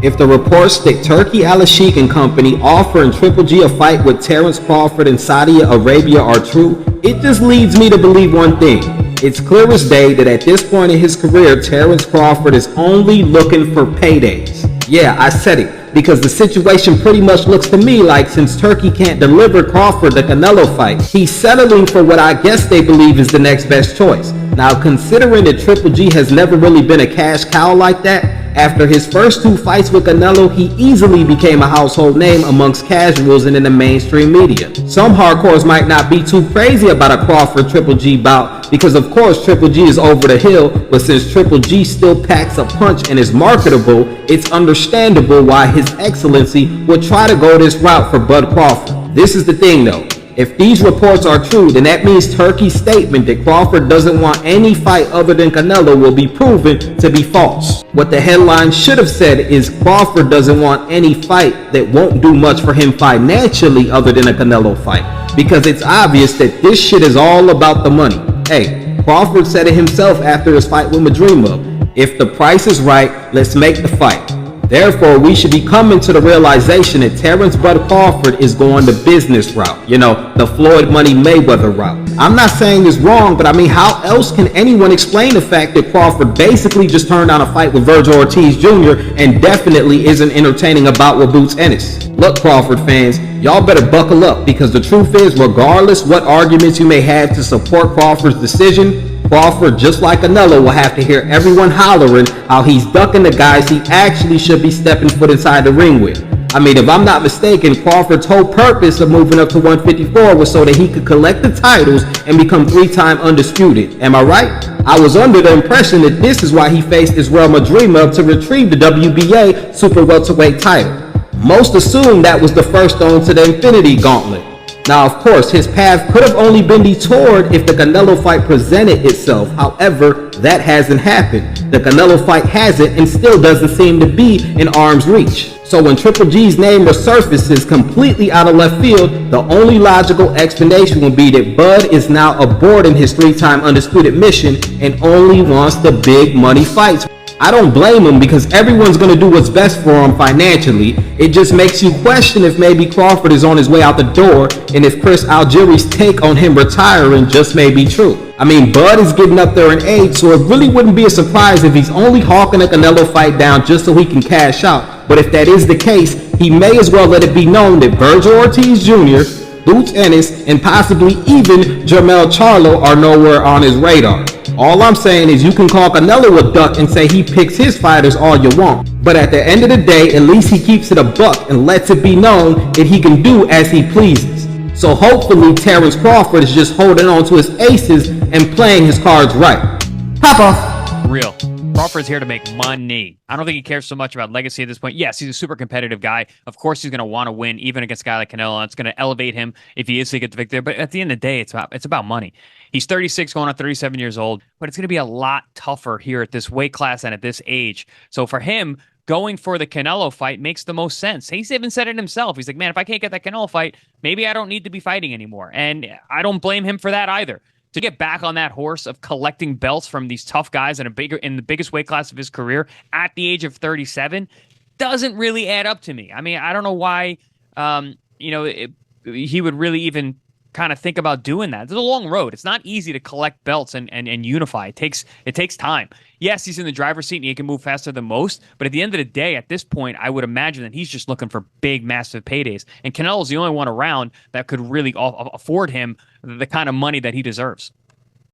If the reports that Turki Al-Sheikh and company offering Triple G a fight with Terence Crawford in Saudi Arabia are true, it just leads me to believe one thing. It's clear as day that at this point in his career, Terence Crawford is only looking for paydays. Yeah, I said it, because the situation pretty much looks to me like since Turki can't deliver Crawford the Canelo fight, he's settling for what I guess they believe is the next best choice. Now, considering that Triple G has never really been a cash cow like that, after his first 2 fights with Canelo, he easily became a household name amongst casuals and in the mainstream media. Some hardcores might not be too crazy about a Crawford Triple G bout because of course Triple G is over the hill, but since Triple G still packs a punch and is marketable, it's understandable why His Excellency would try to go this route for Bud Crawford. This is the thing though. If these reports are true, then that means Turki's statement that Crawford doesn't want any fight other than Canelo will be proven to be false. What the headline should have said is Crawford doesn't want any fight that won't do much for him financially other than a Canelo fight. Because it's obvious that this shit is all about the money. Hey, Crawford said it himself after his fight with Madrimov. If the price is right, let's make the fight. Therefore, we should be coming to the realization that Terence Bud Crawford is going the business route. You know, the Floyd Money Mayweather route. I'm not saying it's wrong, but I mean, how else can anyone explain the fact that Crawford basically just turned down a fight with Virgil Ortiz Jr. and definitely isn't entertaining a bout with Boots Ennis? Look, Crawford fans, y'all better buckle up because the truth is, regardless what arguments you may have to support Crawford's decision, Crawford, just like Canelo, will have to hear everyone hollering how he's ducking the guys he actually should be stepping foot inside the ring with. I mean, if I'm not mistaken, Crawford's whole purpose of moving up to 154 was so that he could collect the titles and become 3-time undisputed. Am I right? I was under the impression that this is why he faced Israel Madrimov to retrieve the WBA super welterweight title. Most assumed that was the first stone to the Infinity Gauntlet. Now, of course, his path could have only been detoured if the Canelo fight presented itself. However, that hasn't happened. The Canelo fight hasn't and still doesn't seem to be in arm's reach. So when Triple G's name resurfaces completely out of left field, the only logical explanation would be that Bud is now aborting his 3-time undisputed mission and only wants the big money fights. I don't blame him because everyone's going to do what's best for him financially. It just makes you question if maybe Crawford is on his way out the door and if Chris Algieri's take on him retiring just may be true. I mean, Bud is getting up there in age, so it really wouldn't be a surprise if he's only hawking a Canelo fight down just so he can cash out. But if that is the case, he may as well let it be known that Virgil Ortiz Jr., Boots Ennis, and possibly even Jermell Charlo are nowhere on his radar. All I'm saying is you can call Canelo a duck and say he picks his fighters all you want. But at the end of the day, at least he keeps it a buck and lets it be known that he can do as he pleases. So hopefully Terence Crawford is just holding on to his aces and playing his cards right. Pop off. Real. Crawford's here to make money. I don't think he cares so much about legacy at this point. Yes, he's a super competitive guy. Of course, he's going to want to win, even against a guy like Canelo. It's going to elevate him if he is to get the victory. But at the end of the day, it's about money. He's 36, going on 37 years old, but it's going to be a lot tougher here at this weight class and at this age. So for him, going for the Canelo fight makes the most sense. He's even said it himself. He's like, man, if I can't get that Canelo fight, maybe I don't need to be fighting anymore. And I don't blame him for that either. To get back on that horse of collecting belts from these tough guys in the biggest weight class of his career at the age of 37 doesn't really add up to me. I mean, I don't know why, he would really even kind of think about doing that. It's a long road. It's not easy to collect belts and unify. It takes time. Yes, he's in the driver's seat and he can move faster than most, but at the end of the day, at this point, I would imagine that he's just looking for big, massive paydays. And Canelo's the only one around that could really afford him the kind of money that he deserves.